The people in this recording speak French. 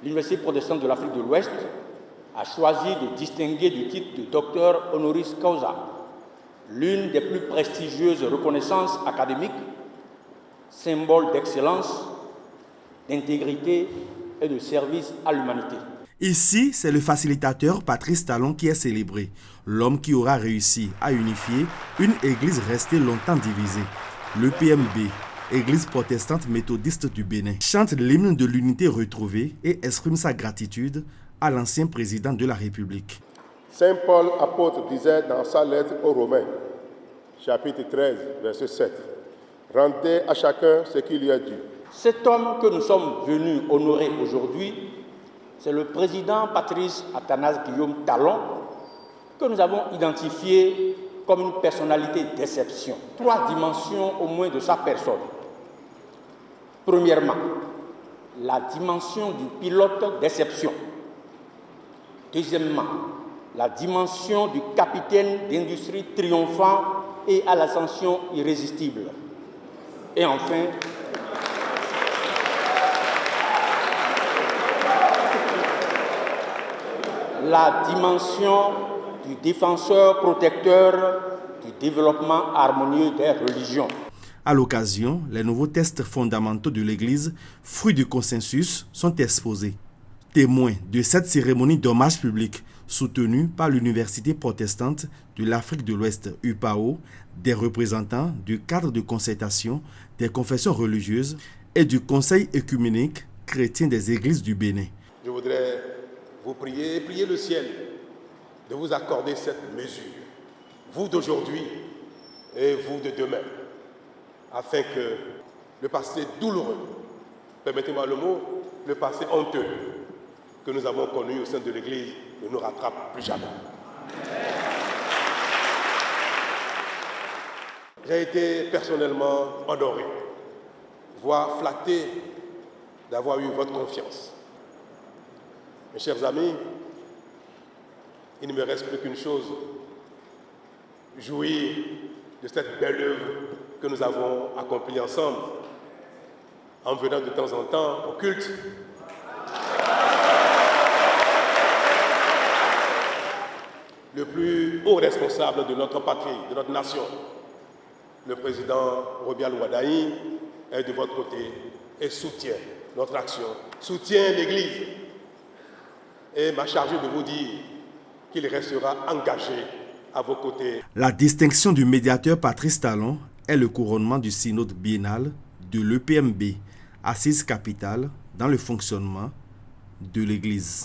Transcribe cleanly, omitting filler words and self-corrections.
l'Université protestante de l'Afrique de l'Ouest a choisi de distinguer du titre de docteur honoris causa l'une des plus prestigieuses reconnaissances académiques, symbole d'excellence, d'intégrité et de service à l'humanité. Ici, c'est le facilitateur Patrice Talon qui est célébré, l'homme qui aura réussi à unifier une église restée longtemps divisée. Le PMB, Église protestante méthodiste du Bénin, chante l'hymne de l'unité retrouvée et exprime sa gratitude à l'ancien président de la République. Saint Paul apôtre disait dans sa lettre aux Romains, chapitre 13, verset 7, « Rendez à chacun ce qui lui est dû. » Cet homme que nous sommes venus honorer aujourd'hui, c'est le président Patrice Athanase Guillaume Talon, que nous avons identifié comme une personnalité d'exception. 3 dimensions au moins de sa personne. Premièrement, la dimension du pilote d'exception. Deuxièmement, la dimension du capitaine d'industrie triomphant et à l'ascension irrésistible. Et enfin, la dimension du défenseur protecteur du développement harmonieux des religions. À l'occasion, les nouveaux textes fondamentaux de l'Église, fruits du consensus, sont exposés. Témoins de cette cérémonie d'hommage public soutenue par l'Université protestante de l'Afrique de l'Ouest, UPAO, des représentants du cadre de concertation des confessions religieuses et du Conseil œcuménique chrétien des églises du Bénin. Je voudrais vous prier et prier le ciel de vous accorder cette mesure, vous d'aujourd'hui et vous de demain, afin que le passé douloureux, permettez-moi le mot, le passé honteux que nous avons connu au sein de l'Église ne nous rattrape plus jamais. J'ai été personnellement honoré, voire flatté d'avoir eu votre confiance. Mes chers amis, il ne me reste plus qu'une chose, jouir de cette belle œuvre que nous avons accomplie ensemble, en venant de temps en temps au culte. Le plus haut responsable de notre patrie, de notre nation, le président Robial Wadaï, est de votre côté et soutient notre action, soutient l'Église et m'a chargé de vous dire qu'il restera engagé à vos côtés. La distinction du médiateur Patrice Talon est le couronnement du synode biennal de l'EPMB, assise capitale dans le fonctionnement de l'Église.